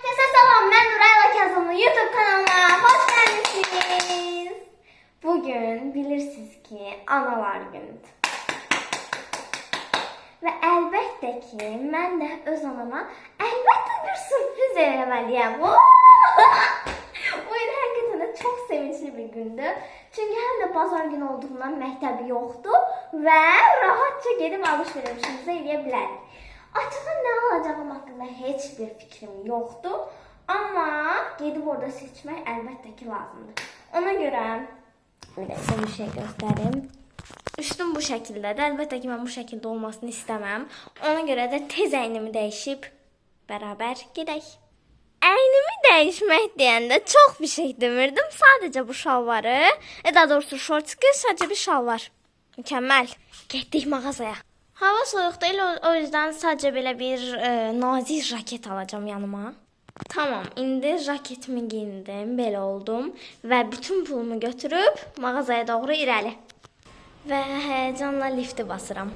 Herkese selam, ben Nurayla Kazımlı YouTube kanalıma hoş geldiniz. Bugün bilirsiniz ki Analar Günüdür. Ve elbette ki ben de öz anama elbette bir sürpriz eləməliyəm. Bu gün hakikaten de çok sevinçli bir gündü. Çünkü hem de pazar günü olduğundan mektebi yoktu ve rahatça gidip alışverişimizi eləyə Açıkçası ne alacağım hakkında hiçbir fikrim yoktu. Ama gidip orada seçmek elbette ki lazımdı. Ona göre bir de size bir şey göstereyim. Üstüm bu şekilde de. Elbette ki ben bu şekilde olmasını istemem. Ona göre de tez eynimi değişip beraber gidelim. Eynimi değişmek deyəndə çok bir şey demirdim. Sadece bu şalvarı, daha doğrusu şortski, sadece bir şalvar. Mükemmel. Getdik mağazaya. Hava soğuk değil, o yüzden sadece böyle bir nazik jaket alacağım yanıma. Tamam, indi jaketimi giyindim, belə oldum ve bütün pulumu götürüp mağazaya doğru irəli. Ve heyecanla lifti basıram.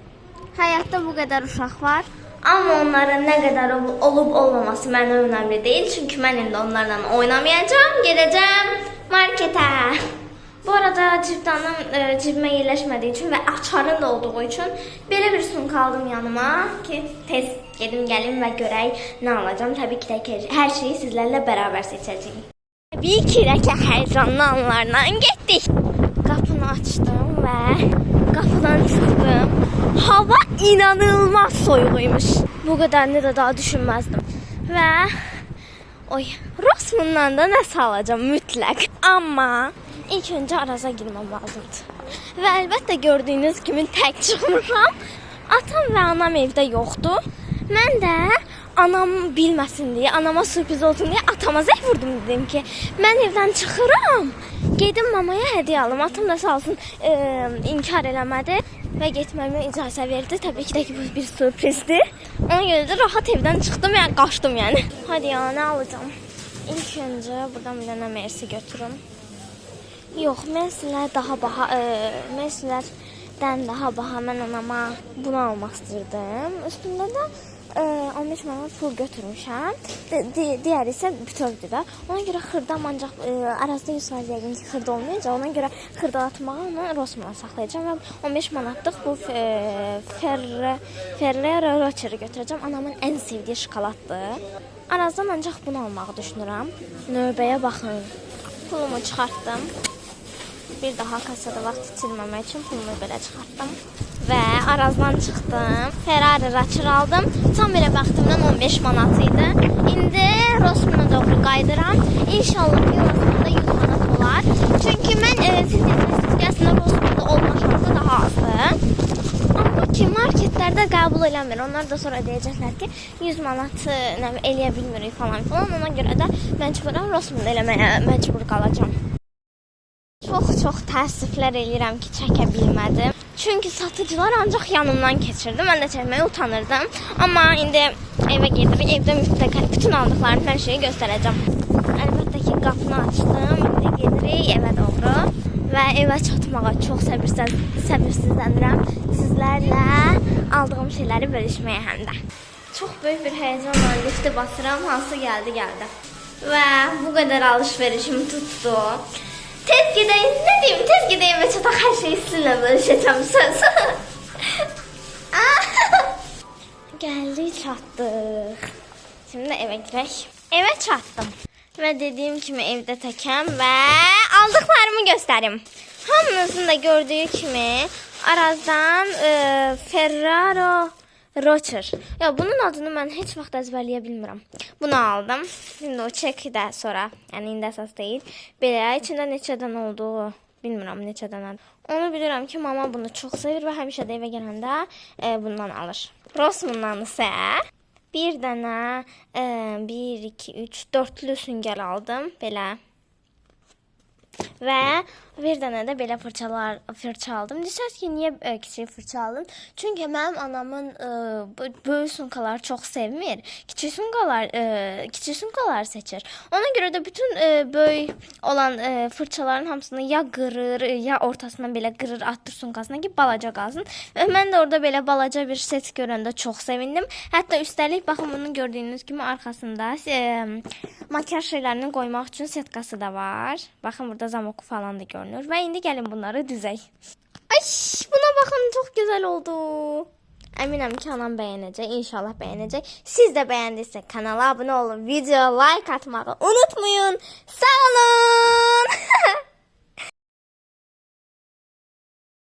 Hayatta bu kadar uşaq var. Ama onların ne kadar olup olmaması mənə önemli değil. Çünkü ben indi onlarla oynamayacağım, geleceğim markete. Bu arada cüzdanım cibime yerleşmediği için ve açarın da olduğu için böyle bir sumka aldım yanıma ki tez gedim gelin ve görək ne alacağım. Tabii ki de her şeyi sizlerle beraber seçeceğim. Tabii ki de heyecanlı anlarla gittik. Kapını açtım ve kapıdan çıktım. Hava inanılmaz soğukmuş. Bu kadarını da daha düşünmezdim. Ve Rossmann'dan da nəsə alacağım mütləq. Amma ilk önce Araz'a girmem lazımdı. Ve elbette gördüğünüz gibi tek çıkmışam. Atam ve anam evde yoktu. Ben de anam bilməsin diye, anama sürpriz olsun diye atama zəng vurdum, dedim ki ben evden çıkıram. Gedim mamaya hediye alım. Atam da sağ olsun inkar eləmədi ve getməyimə icazə verdi. Tabii ki de bu bir sürprizdi. Ona göre de rahat evden çıktım, yani kaçtım yani. Hadi ya, ne alacağım? İlk önce buradan bir tane Mersi götürüm. Yok, Mersi'ler daha baha, Mersi'lerden daha baha mən anama bunu almaq istirdim. Üstündə də 15 manat pul götürmüşəm. Diğer ise bütövdür də. Ona göre xırdam ancaq Arazda 100% yəqin ki xırda olmayacaq. Ona göre xırdalatmağı onu Rossmann'a saxlayacağım və 15 manatlıq bu Ferrero Rocher'ı götürəcəm. Anamın en sevdiği şokoladdır. Arazdan ancaq bunu almağı düşünürəm. Növbəyə baxın. Pulumu çıxartdım. Bir daha kasada vaxt itirməmək üçün pulumu belə çıxartdım. Və Arazdan çıxdım. Ferrari Rocher aldım. Tam belə baxdığımdan 15 manat idi. İndi Rossmann'a doğru qayıdıram. İnşallah ki Rossmann'da 100 manat olar. Çünki mən siz deyirsiniz ki, əslində Rossmann'da olma şansı daha azdır. Amma ki marketlerde qəbul eləmir. Onlar da sonra deyəcəklər ki 100 manat eləyə bilmirik falan filan. Ona görə də məcburen Rossmann'da eləməyə məcbur qalacağım. Çok təəssüflər eləyirəm ki, çəkə bilmədim. Çünki satıcılar ancaq yanımdan keçirdi. Mən də çəkməyə utanırdım. Amma indi evə girdim. Evdə mütləq bütün aldıqlarım, hər şeyi göstərəcəm. Əlbəttə ki, qapını açdım. İndi gedirik evə doğru. Və evə çatmağa çox səbirsizlənirəm. Sizlərlə aldığım şeyləri bölüşməyə həm də. Çox böyük bir heyecanla lifti basıram. Hansı gəldi. Və bu qədər alışverişim tutdu. Tez gideyim, ne diyeyim, tez gideyim ve çatak her şeyi sizinle bölüşeceğim, söz. Geldik, çattık. Şimdi eve girək. Eve çattım. Ve dediğim kimi evde tekem ve aldıklarımı göstereyim. Hamınızın da gördüğü kimi Arazdan Ferrero Rocher. Ya bunun adını ben hiç vaxt əzbərləyə bilmirəm. Bunu aldım. Şimdi o çeki de sonra, yani indi əsas deyil. Belə içində neçədən olduğu bilmirəm, neçədən. Onu bilirəm ki, mama bunu çox sevir və həmişə də evə gələndə bundan alır. Rossmann'dan isə bir dənə 1, 2, 3, 4'lü süngər aldım. Belə. ve bir dənə də belə fırça aldım. Desəz ki, niyə kiçik fırça aldım? Çünki mənim anamın böyük sumkaları çox sevmir. Kiçik sumkalar seçir. Ona görə də bütün böyük olan fırçaların hamısını ya qırır, ya ortasından belə qırır, atır sumkasına ki, balaca qalsın. Və mən də orada belə balaca bir set görəndə çox sevindim. Hətta üstəlik baxın, bunu gördüyünüz kimi arxasında makyaj şeylərini qoymaq üçün setkası da var. Baxın, burada zamoku falan da görünür. Və indi gəlin bunları düzək. Ay, buna baxın, çox gözəl oldu. Əminəm ki, anam bəyənəcək. İnşallah bəyənəcək. Siz də bəyəndiysə kanala abunə olun, videoya like atmağı unutmayın. Sağ olun.